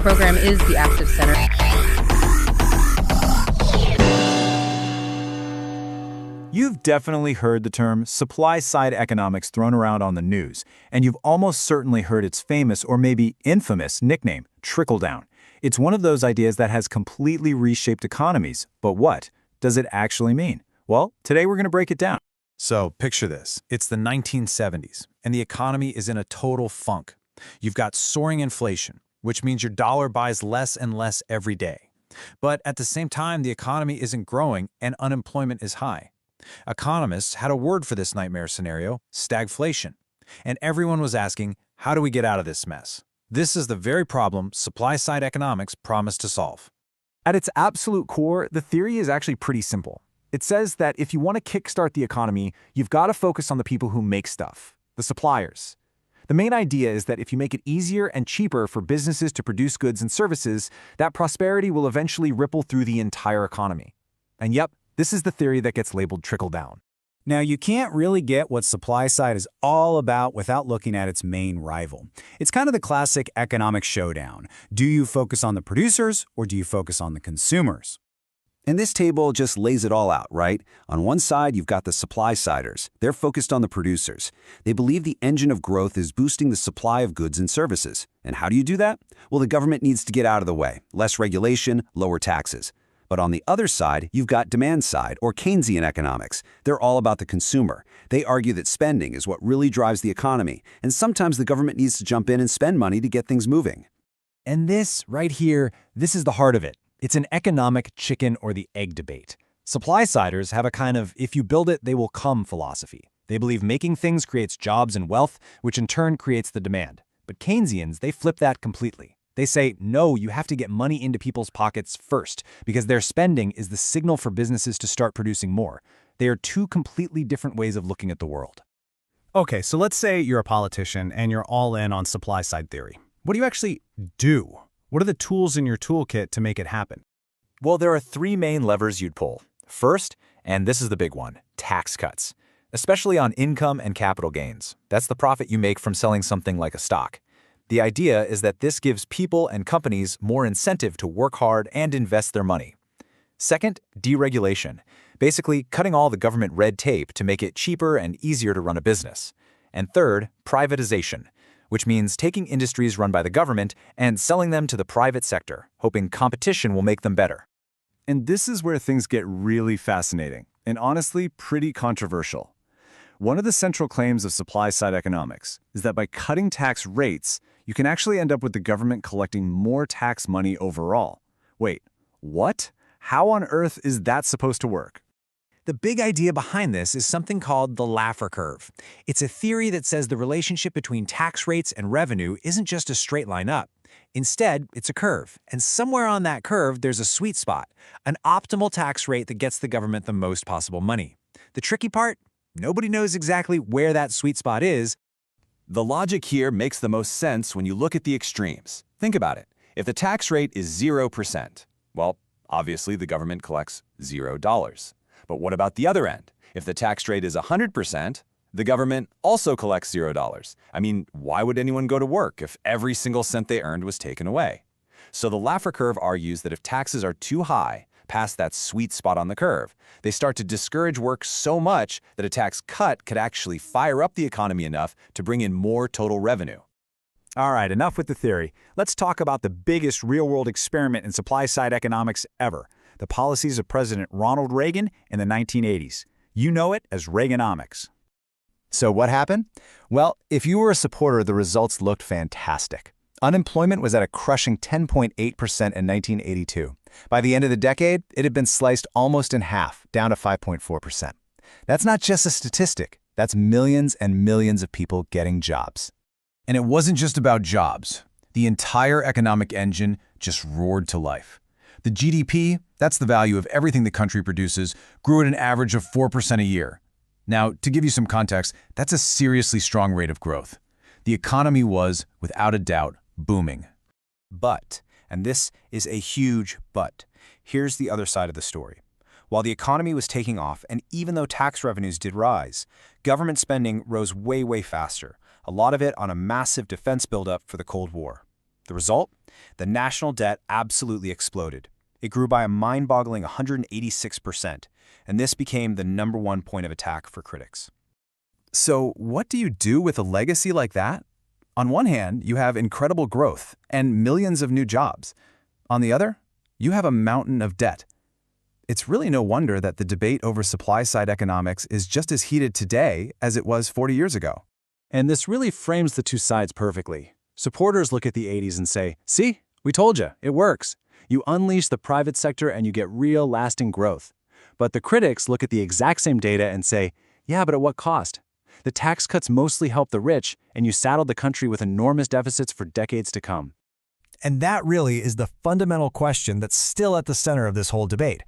program is the active center. You've definitely heard the term supply-side economics thrown around on the news, and you've almost certainly heard its famous or maybe infamous nickname, trickle-down. It's one of those ideas that has completely reshaped economies, but what does it actually mean? Well, today we're going to break it down. So, picture this. It's the 1970s, and the economy is in a total funk. You've got soaring inflation, which means your dollar buys less and less every day. But at the same time, the economy isn't growing and unemployment is high. Economists had a word for this nightmare scenario, stagflation. And everyone was asking, how do we get out of this mess? This is the very problem supply-side economics promised to solve. At its absolute core, the theory is actually pretty simple. It says that if you want to kickstart the economy, you've got to focus on the people who make stuff, the suppliers. The main idea is that if you make it easier and cheaper for businesses to produce goods and services, that prosperity will eventually ripple through the entire economy. And yep, this is the theory that gets labeled trickle-down. Now, you can't really get what supply side is all about without looking at its main rival. It's kind of the classic economic showdown. Do you focus on the producers or do you focus on the consumers? And this table just lays it all out, right? On one side, you've got the supply-siders. They're focused on the producers. They believe the engine of growth is boosting the supply of goods and services. And how do you do that? Well, the government needs to get out of the way. Less regulation, lower taxes. But on the other side, you've got demand side, or Keynesian economics. They're all about the consumer. They argue that spending is what really drives the economy, and sometimes the government needs to jump in and spend money to get things moving. And this, right here, this is the heart of it. It's an economic chicken or the egg debate. Supply-siders have a kind of if you build it, they will come philosophy. They believe making things creates jobs and wealth, which in turn creates the demand. But Keynesians, they flip that completely. They say, no, you have to get money into people's pockets first, because their spending is the signal for businesses to start producing more. They are two completely different ways of looking at the world. Okay, so let's say you're a politician and you're all in on supply side theory. What do you actually do? What are the tools in your toolkit to make it happen? Well, there are three main levers you'd pull. First, and this is the big one, tax cuts, especially on income and capital gains. That's the profit you make from selling something like a stock. The idea is that this gives people and companies more incentive to work hard and invest their money. Second, deregulation, basically cutting all the government red tape to make it cheaper and easier to run a business. And third, privatization, which means taking industries run by the government and selling them to the private sector, hoping competition will make them better. And this is where things get really fascinating, and honestly pretty controversial. One of the central claims of supply-side economics is that by cutting tax rates, you can actually end up with the government collecting more tax money overall. Wait, what? How on earth is that supposed to work? The big idea behind this is something called the Laffer curve. It's a theory that says the relationship between tax rates and revenue isn't just a straight line up. Instead, it's a curve, and somewhere on that curve there's a sweet spot, an optimal tax rate that gets the government the most possible money. The tricky part? Nobody knows exactly where that sweet spot is. The logic here makes the most sense when you look at the extremes. Think about it. If the tax rate is 0%, well, obviously the government collects $0. But what about the other end? If the tax rate is 100%, the government also collects $0. I mean, why would anyone go to work if every single cent they earned was taken away? So the Laffer curve argues that if taxes are too high, past that sweet spot on the curve, they start to discourage work so much that a tax cut could actually fire up the economy enough to bring in more total revenue. All right, enough with the theory. Let's talk about the biggest real-world experiment in supply-side economics ever, the policies of President Ronald Reagan in the 1980s. You know it as Reaganomics. So what happened? Well, if you were a supporter, the results looked fantastic. Unemployment was at a crushing 10.8% in 1982. By the end of the decade, it had been sliced almost in half, down to 5.4%. That's not just a statistic. That's millions and millions of people getting jobs. And it wasn't just about jobs. The entire economic engine just roared to life. The GDP, that's the value of everything the country produces, grew at an average of 4% a year. Now, to give you some context, that's a seriously strong rate of growth. The economy was, without a doubt, booming. But, and this is a huge but, here's the other side of the story. While the economy was taking off, and even though tax revenues did rise, government spending rose way faster, a lot of it on a massive defense buildup for the Cold War. The result? The national debt absolutely exploded. It grew by a mind-boggling 186%, and this became the #1 point of attack for critics. So what do you do with a legacy like that? On one hand, you have incredible growth and millions of new jobs. On the other, you have a mountain of debt. It's really no wonder that the debate over supply-side economics is just as heated today as it was 40 years ago. And this really frames the two sides perfectly. Supporters look at the 80s and say, see, we told you, it works. You unleash the private sector and you get real, lasting growth. But the critics look at the exact same data and say, yeah, but at what cost? The tax cuts mostly help the rich, and you saddled the country with enormous deficits for decades to come. And that really is the fundamental question that's still at the center of this whole debate.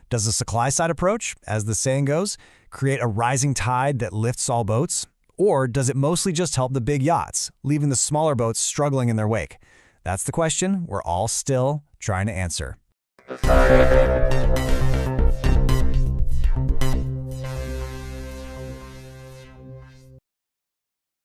Does the supply-side approach, as the saying goes, create a rising tide that lifts all boats? Or does it mostly just help the big yachts, leaving the smaller boats struggling in their wake? That's the question we're all still trying to answer.